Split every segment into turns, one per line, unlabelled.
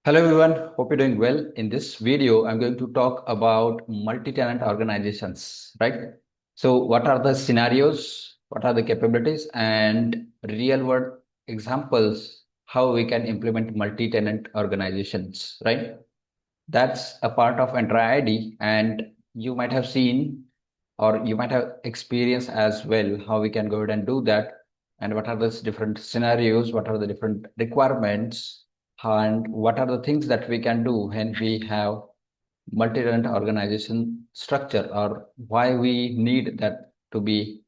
Hello everyone, hope you're doing well. In this video, I'm going to talk about multi-tenant organizations, right? So what are the scenarios, what are the capabilities and real world examples, how we can implement multi-tenant organizations, right? That's a part of Entra ID and you might have seen or you might have experienced as well how we can go ahead and do that and what are the different scenarios, what are the different requirements and what are the things that we can do when we have multi-tenant organization structure or why we need that to be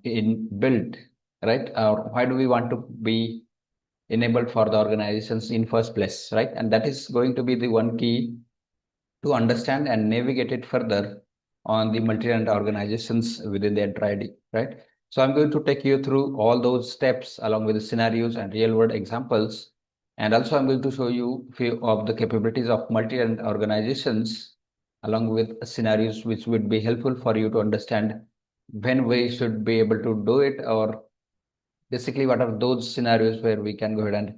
in built, right? Or why do we want to be enabled for the organizations in first place, right? And that is going to be the one key to understand and navigate it further on the multi-tenant organizations within the Entra ID, right? So I'm going to take you through all those steps along with the scenarios and real-world examples. And also I'm going to show you few of the capabilities of multi-tenant organizations along with scenarios which would be helpful for you to understand when we should be able to do it, or basically what are those scenarios where we can go ahead and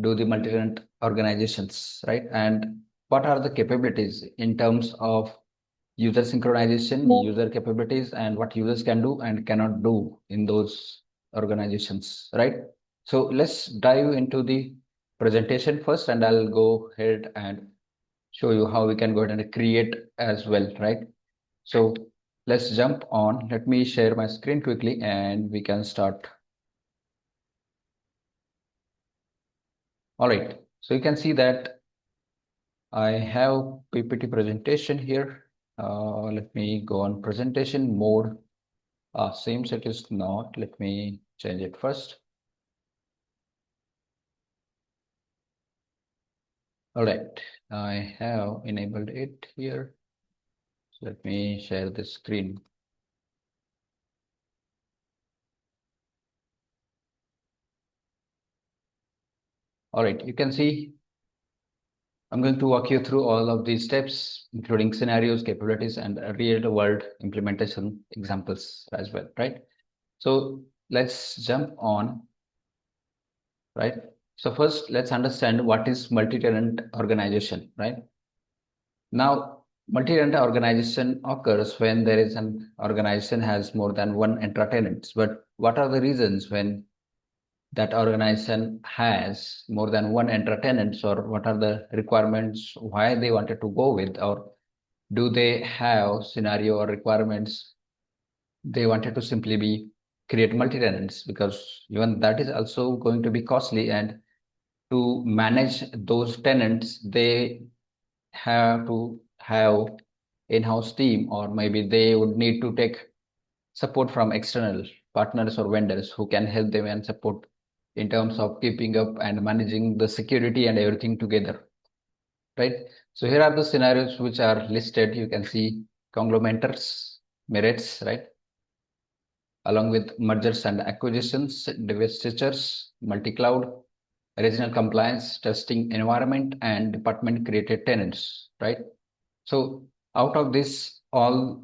do the multi-tenant organizations, right? And what are the capabilities in terms of user synchronization, user capabilities, and what users can do and cannot do in those organizations, right? So let's dive into the presentation first, and I'll go ahead and show you how we can go ahead and create as well, right? So let's jump on. Let me share my screen quickly and we can start. All right. So you can see that I have PPT presentation here. Let me go on presentation mode. Seems it is not. Let me change it first. All right, I have enabled it here. So let me share the screen. All right, you can see I'm going to walk you through all of these steps, including scenarios, capabilities, and real-world implementation examples as well, right? So let's jump on, right? So first, let's understand what is multi-tenant organization, right? Now, multi-tenant organization occurs when there is an organization has more than one Entra tenants. But what are the reasons when that organization has more than one Entra tenants, or what are the requirements, why they wanted to go with, or do they have scenario or requirements they wanted to simply be create multi-tenants, because even that is also going to be costly, and to manage those tenants they have to have in-house team, or maybe they would need to take support from external partners or vendors who can help them and support in terms of keeping up and managing the security and everything together, right? So here are the scenarios which are listed. You can see conglomerates, merits, right? Along with mergers and acquisitions, divestitures, multi-cloud, regional compliance, testing environment, and department created tenants, right? So out of this all,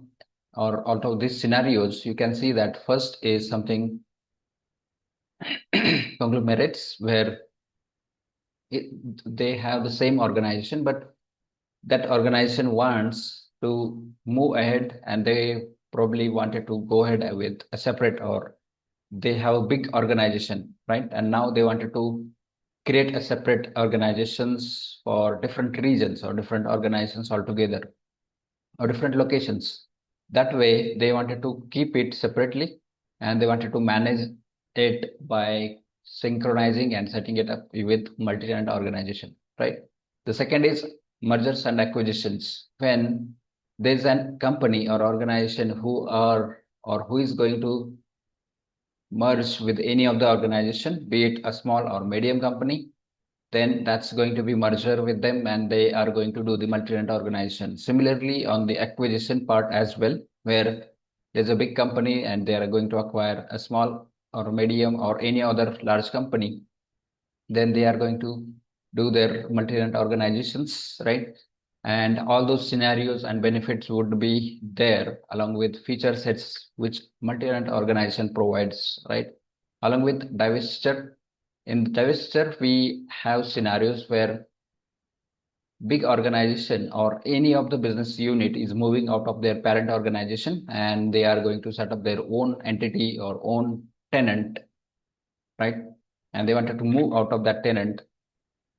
or out of these scenarios, you can see that first is something conglomerates where it, they have the same organization, but that organization wants to move ahead and they probably wanted to go ahead with a separate, or they have a big organization, right? And now they wanted to create a separate organizations for different regions or different organizations altogether or different locations. That way, they wanted to keep it separately and they wanted to manage it by synchronizing and setting it up with multi-tenant organization, right? The second is mergers and acquisitions. When there's a company or organization who are or who is going to merge with any of the organization, be it a small or medium company, then that's going to be merger with them and they are going to do the multi-tenant organization. Similarly, on the acquisition part as well, where there's a big company and they are going to acquire a small or medium or any other large company, then they are going to do their multi-tenant organizations, right? And all those scenarios and benefits would be there along with feature sets which multi-tenant organization provides, right? Along with divestiture In the divestiture, we have scenarios where big organization or any of the business unit is moving out of their parent organization and they are going to set up their own entity or own tenant, right? And they wanted to move out of that tenant.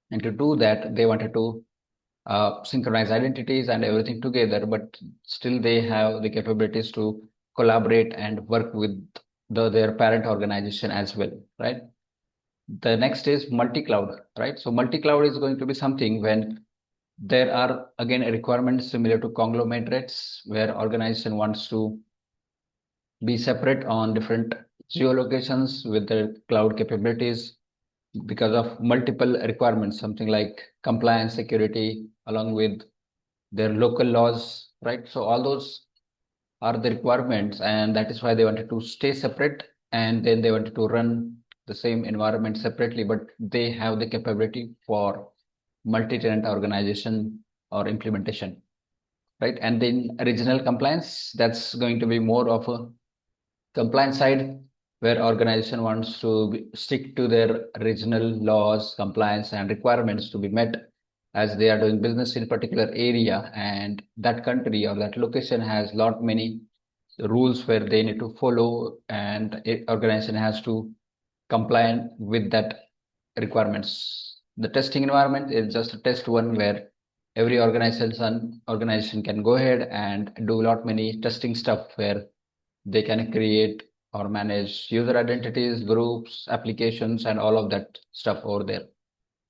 And to do that, they wanted to synchronize identities and everything together, but still they have the capabilities to collaborate and work with their parent organization as well, right? The next is multi-cloud, right? So multi-cloud is going to be something when there are again requirements similar to conglomerates where organization wants to be separate on different geolocations with their cloud capabilities because of multiple requirements, something like compliance, security, along with their local laws, right? So all those are the requirements, and that is why they wanted to stay separate, and then they wanted to run the same environment separately, but they have the capability for multi-tenant organization or implementation, right? And then regional compliance, that's going to be more of a compliance side where organization wants to stick to their regional laws, compliance, and requirements to be met as they are doing business in a particular area, and that country or that location has lot many rules where they need to follow, and organization has to comply with that requirements. The testing environment is just a test one where every organization can go ahead and do a lot many testing stuff where they can create or manage user identities, groups, applications, and all of that stuff over there.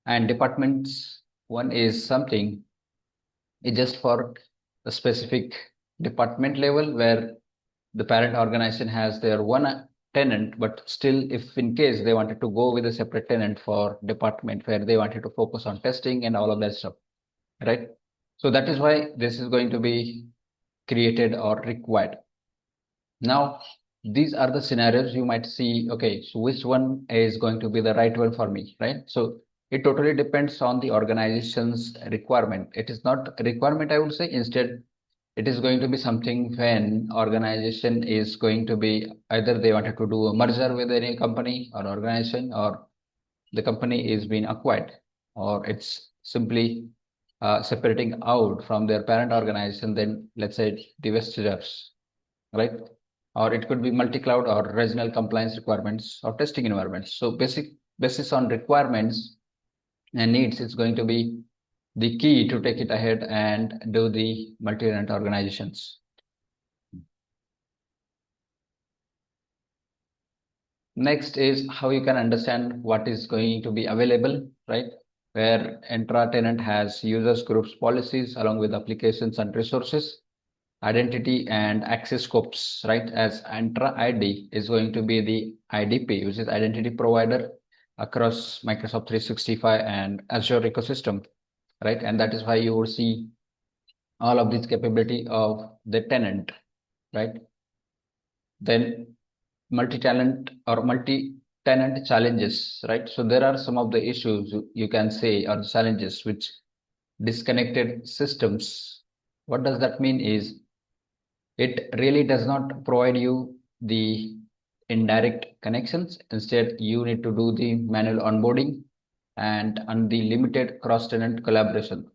And departments, one is something is just for a specific department level where the parent organization has their one tenant, but still, if in case they wanted to go with a separate tenant for department where they wanted to focus on testing and all of that stuff, right? So that is why this is going to be created or required. Now, these are the scenarios you might see, okay, so which one is going to be the right one for me, right? So it totally depends on the organization's requirement. It is not a requirement, I would say. Instead, it is going to be something when organization is going to be either they wanted to do a merger with any company or organization, or the company is being acquired, or it's simply separating out from their parent organization, then let's say divestitures, right? Or it could be multi-cloud or regional compliance requirements or testing environments. So basic basis on requirements and needs is going to be the key to take it ahead and do the multi-tenant organizations. Next is how you can understand what is going to be available, right? Where Entra tenant has users, groups, policies, along with applications and resources, identity and access scopes, right? As Entra ID is going to be the IDP, which is identity provider across Microsoft 365 and Azure ecosystem, right? And that is why you will see all of this capability of the tenant, right? Then multi-tenant or multi-tenant challenges, right? So there are some of the issues you can say or challenges which disconnected systems. What does that mean is it really does not provide you the indirect connections. Instead, you need to do the manual onboarding and unlimited cross-tenant collaboration,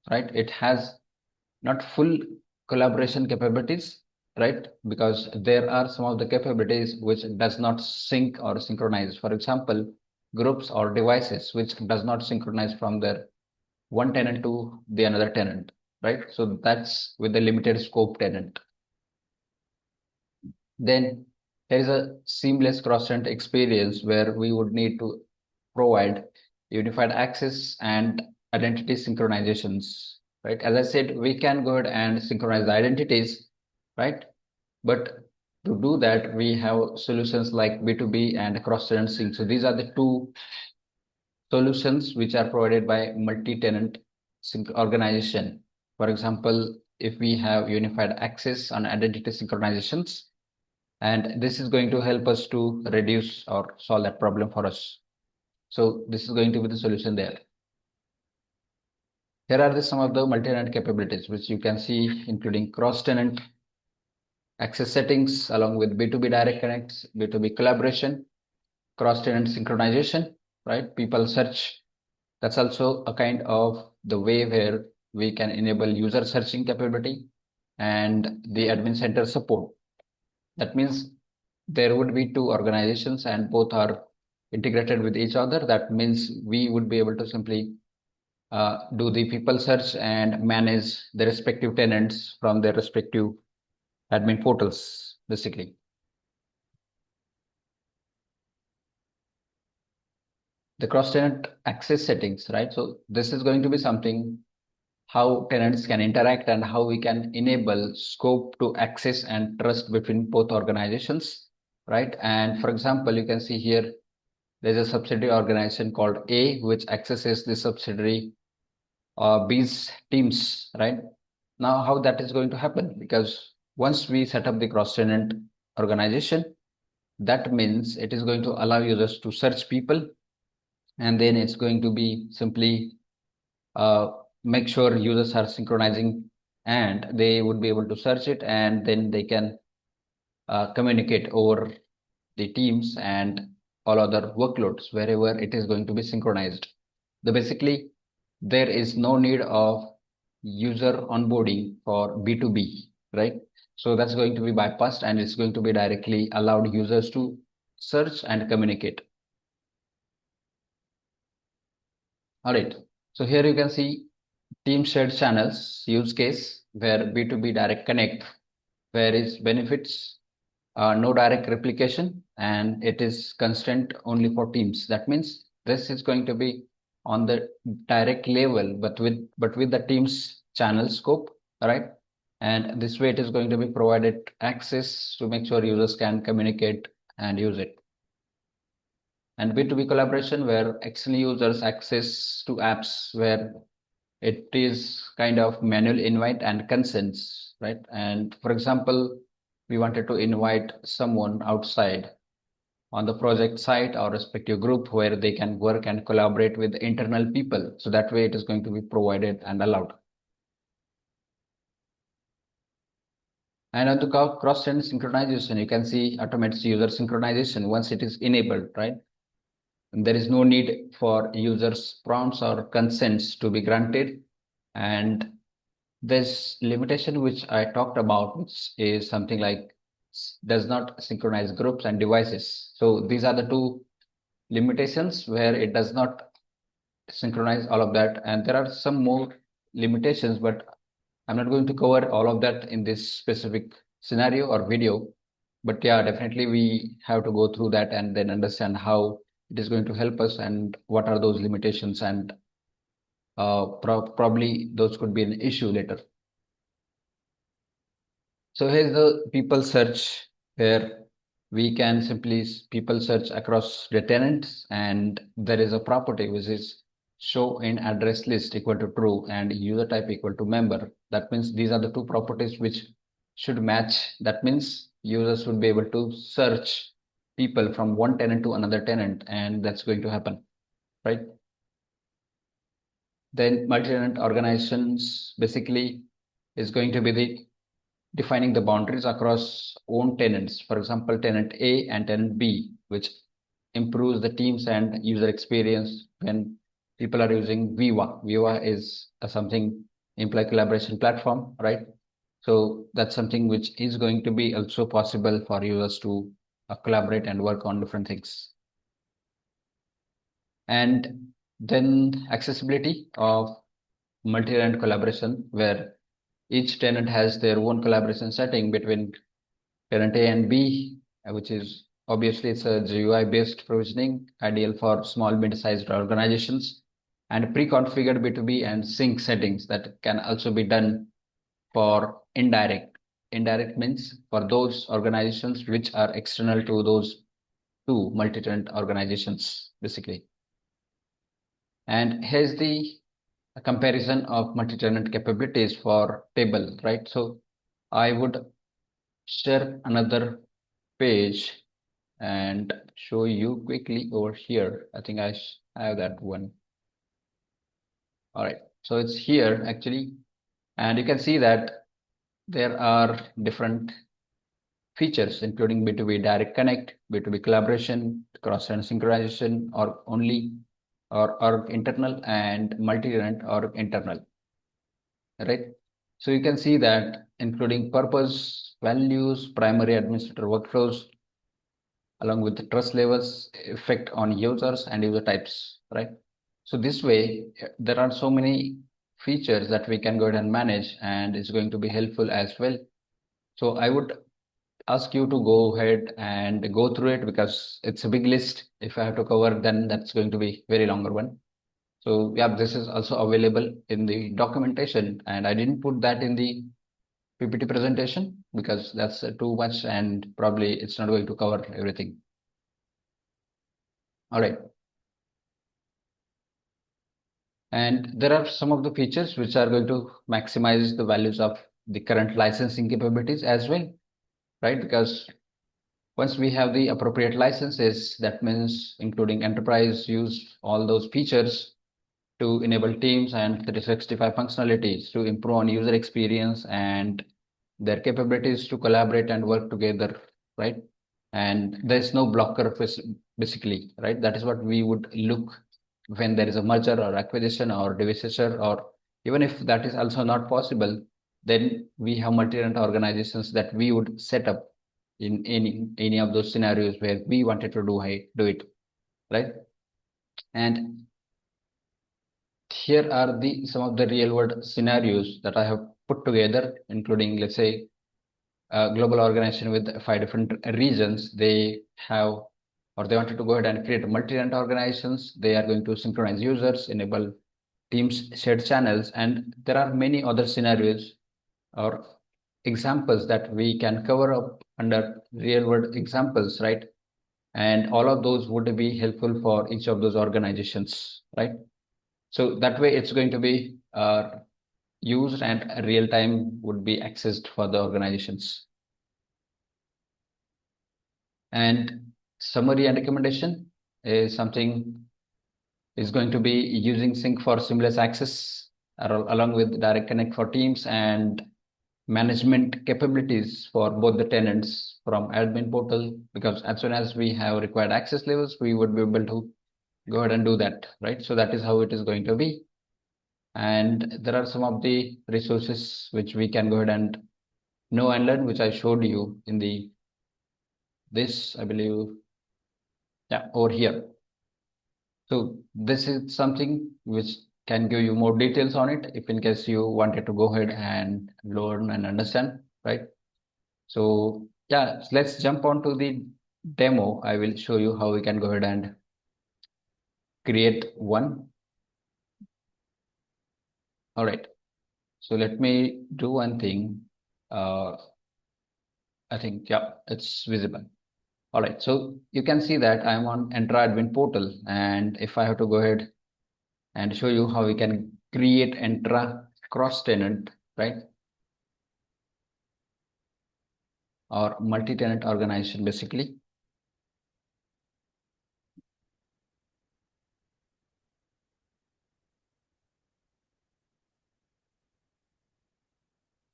right? It has not full collaboration capabilities, right? Because there are some of the capabilities which does not sync or synchronize. For example, groups or devices which does not synchronize from their one tenant to the another tenant, right? So that's with the limited scope tenant. Then there is a seamless cross-tenant experience where we would need to provide unified access and identity synchronizations, right? As I said, we can go ahead and synchronize the identities, right? But to do that, we have solutions like B2B and cross-tenant sync. So these are the two solutions which are provided by multi-tenant sync organization. For example, if we have unified access and identity synchronizations, and this is going to help us to reduce or solve that problem for us. So this is going to be the solution there. Here are some of the multi-tenant capabilities which you can see, including cross-tenant access settings along with B2B direct connects, B2B collaboration, cross-tenant synchronization, right? People search. That's also a kind of the way where we can enable user searching capability and the admin center support. That means there would be two organizations and both are integrated with each other. That means we would be able to simply do the people search and manage the respective tenants from their respective admin portals, basically. The cross-tenant access settings, right? So this is going to be something how tenants can interact and how we can enable scope to access and trust between both organizations, right? And for example, you can see here, there's a subsidiary organization called A, which accesses the subsidiary B's teams, right? Now, how that is going to happen? Because once we set up the cross-tenant organization, that means it is going to allow users to search people, and then it's going to be simply uh, make sure users are synchronizing and they would be able to search it, and then they can communicate over the teams and all other workloads wherever it is going to be synchronized. The basically, there is no need of user onboarding for B2B, right? So that's going to be bypassed and it's going to be directly allowed users to search and communicate. All right. So here you can see team shared channels use case where B2B direct connect, where is benefits, no direct replication, and it is constant only for teams. That means this is going to be on the direct level, but with the teams channel scope, right? And this way it is going to be provided access to make sure users can communicate and use it. And B2B collaboration where external users access to apps where it is kind of manual invite and consents, right? And for example, we wanted to invite someone outside on the project site or respective group where they can work and collaborate with internal people. So that way it is going to be provided and allowed. And on the cross-tenant synchronization, you can see automates user synchronization once it is enabled, right? And there is no need for users' prompts or consents to be granted. And this limitation which I talked about, which is something like does not synchronize groups and devices. So these are the two limitations where it does not synchronize all of that. And there are some more limitations, but I'm not going to cover all of that in this specific scenario or video. But yeah, definitely we have to go through that and then understand how it is going to help us and what are those limitations, and probably those could be an issue later. So here's the people search where we can simply people search across the tenants, and there is a property which is show in address list equal to true and user type equal to member. That means these are the two properties which should match. That means users should be able to search people from one tenant to another tenant, and that's going to happen, right? Then multi-tenant organizations basically is going to be the defining the boundaries across own tenants. For example, tenant A and tenant B, which improves the teams and user experience when people are using Viva. Viva is something employee collaboration platform, right? So that's something which is going to be also possible for users to collaborate and work on different things. And then accessibility of multi-tenant collaboration, where each tenant has their own collaboration setting between tenant A and B, which is obviously it's a GUI-based provisioning, ideal for small mid-sized organizations, and pre-configured B2B and sync settings that can also be done for indirect. Indirect means for those organizations which are external to those two multi-tenant organizations, basically. And here's the comparison of multi-tenant capabilities for table, right? So I would share another page and show you quickly over here. I think I have that one. All right, so it's here actually, and you can see that there are different features, including B2B direct connect, B2B collaboration, cross-tenant synchronization, or only or internal, and multi-tenant or internal, right? So you can see that including purpose, values, primary administrator workflows, along with the trust levels, effect on users and user types, right? So this way, there are so many features that we can go ahead and manage, and it's going to be helpful as well. So I would ask you to go ahead and go through it because it's a big list. If I have to cover, then that's going to be very longer one. So yeah, this is also available in the documentation, and I didn't put that in the PPT presentation because that's too much and probably it's not going to cover everything. All right. And there are some of the features which are going to maximize the values of the current licensing capabilities as well, right? Because once we have the appropriate licenses, that means including enterprise use all those features to enable teams and 365 functionalities to improve on user experience and their capabilities to collaborate and work together, right? And there's no blocker basically, right? That is what we would look when there is a merger or acquisition or divestiture, or even if that is also not possible, then we have multi-tenant organizations that we would set up in any of those scenarios where we wanted to do it, right? And here are the some of the real world scenarios that I have put together, including, let's say, a global organization with 5 different regions. They have, or they wanted to go ahead and create multi-tenant organizations. They are going to synchronize users, enable teams, shared channels, and there are many other scenarios or examples that we can cover up under real world examples, right? And all of those would be helpful for each of those organizations, right? So that way it's going to be used and real time would be accessed for the organizations. And summary and recommendation is something is going to be using sync for seamless access along with direct connect for teams and management capabilities for both the tenants from admin portal, because as soon as we have required access levels, we would be able to go ahead and do that, right? So that is how it is going to be. And there are some of the resources which we can go ahead and know and learn, which I showed you in the this, I believe, yeah, over here. So this is something which can give you more details on it if in case you wanted to go ahead and learn and understand, right? So yeah, let's jump on to the demo. I will show you how we can go ahead and create one. All right. So let me do one thing. I think, yeah, it's visible. All right. So you can see that I'm on Entra admin portal. And if I have to go ahead and show you how we can create Entra cross-tenant, right? Or multi-tenant organization, basically.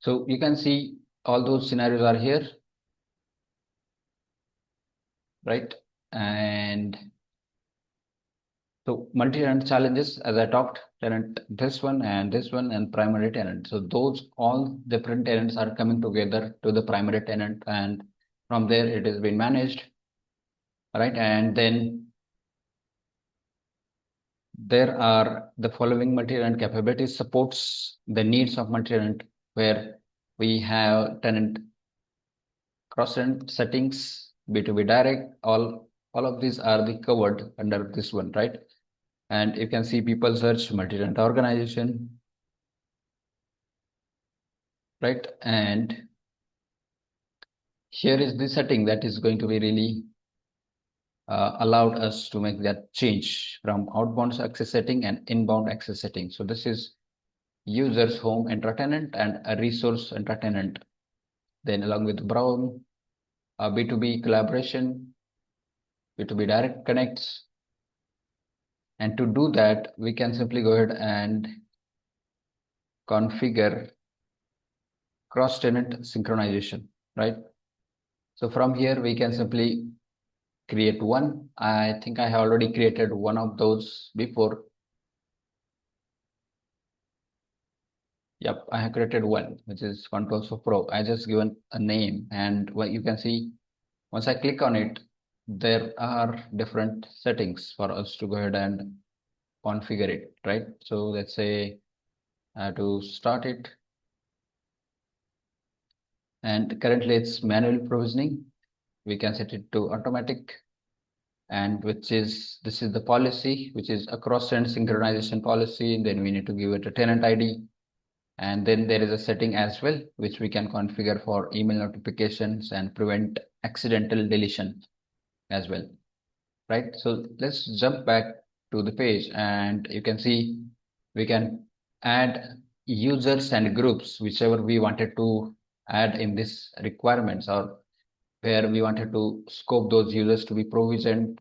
So you can see all those scenarios are here, right? And so multi-tenant challenges, as I talked, tenant this one and primary tenant. So those all different tenants are coming together to the primary tenant, and from there it is being managed, right? And then there are the following multi-tenant capabilities supports the needs of multi-tenant, where we have tenant cross-tenant settings, B2B direct, all of these are the covered under this one, right? And you can see people search multi-tenant organization, right? And here is the setting that is going to be really allowed us to make that change from outbound access setting and inbound access setting. So this is users home enter tenant and a resource enter tenant. Then along with Brown, B2B collaboration, B2B direct connects. And to do that, we can simply go ahead and configure cross-tenant synchronization, right? So from here, we can simply create one. I think I have already created one of those before. Yep, I have created one, which is Controls for Pro. I just given a name, and what you can see, once I click on it, there are different settings for us to go ahead and configure it, right? So let's say I have to start it, and currently it's manual provisioning. We can set it to automatic, and this is the policy, which is a cross-tenant synchronization policy. Then we need to give it a tenant ID. And then there is a setting as well, which we can configure for email notifications and prevent accidental deletion as well, right? So let's jump back to the page, and you can see we can add users and groups, whichever we wanted to add in this requirements, or where we wanted to scope those users to be provisioned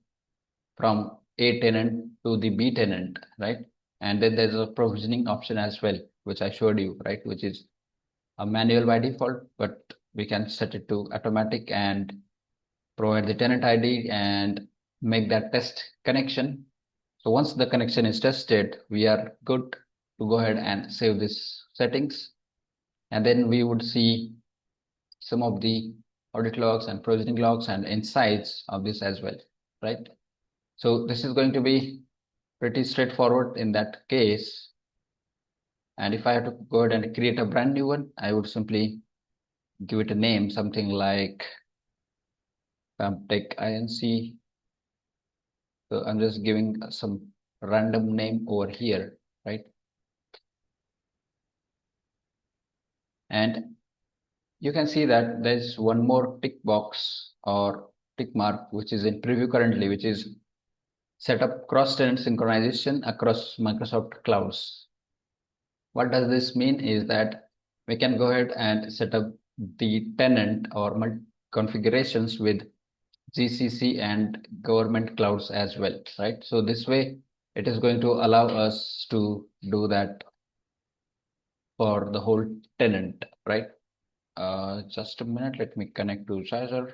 from A tenant to the B tenant, right? And then there's a provisioning option as well, which I showed you, right? Which is a manual by default, but we can set it to automatic and provide the tenant ID and make that test connection. So once the connection is tested, we are good to go ahead and save these settings. And then we would see some of the audit logs and provisioning logs and insights of this as well, right? So this is going to be pretty straightforward in that case. And if I have to go ahead and create a brand new one, I would simply give it a name, something like Tech Inc. So I'm just giving some random name over here, right? And you can see that there's one more tick box or tick mark, which is in preview currently, which is set up cross-tenant synchronization across Microsoft clouds. What does this mean is that we can go ahead and set up the tenant or configurations with GCC and government clouds as well, right? So this way, it is going to allow us to do that for the whole tenant, right? Just a minute, let me connect to Azure.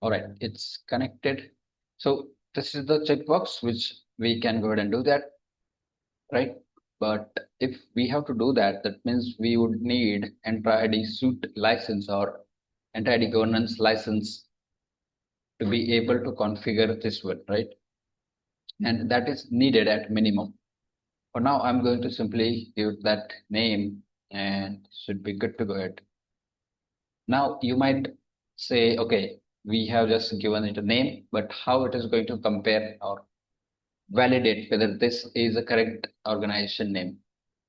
All right, it's connected. So this is the checkbox which we can go ahead and do that, right? But if we have to do that, that means we would need Entra ID suite license or Entra ID governance license to be able to configure this one, right? And that is needed at minimum. For now, I'm going to simply give that name and should be good to go ahead. Now you might say, okay, we have just given it a name, but how it is going to compare or validate whether this is a correct organization name,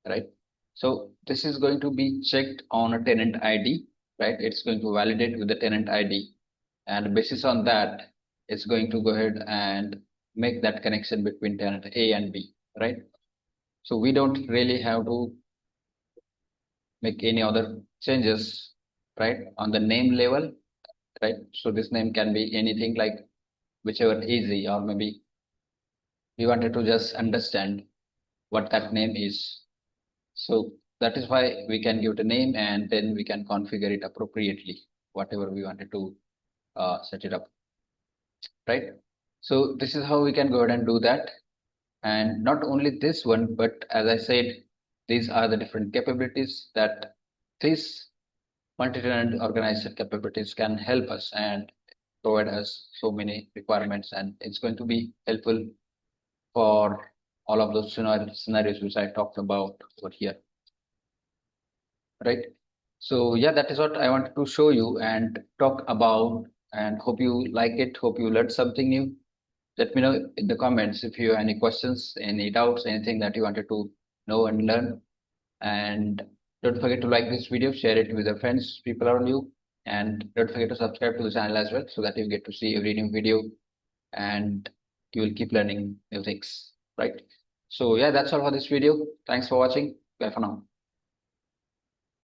right? So this is going to be checked on a tenant ID, right? It's going to validate with the tenant ID, and basis on that, it's going to go ahead and make that connection between tenant A and B, right? So we don't really have to make any other changes, right? On the name level, right? So this name can be anything like whichever easy, or maybe we wanted to just understand what that name is. So that is why we can give it a name, and then we can configure it appropriately, whatever we wanted to set it up, right? So this is how we can go ahead and do that. And not only this one, but as I said, these are the different capabilities that this multi-tenant organization capabilities can help us and provide us so many requirements, and it's going to be helpful for all of those scenarios which I talked about over here, right? So yeah, that is what I wanted to show you and talk about, and hope you like it, hope you learned something new. Let me know in the comments if you have any questions, any doubts, anything that you wanted to know and learn. And don't forget to like this video, share it with your friends, people around you, and don't forget to subscribe to the channel as well, so that you get to see every new video and you will keep learning new things, right? So yeah, that's all for this video. Thanks for watching. Bye for now.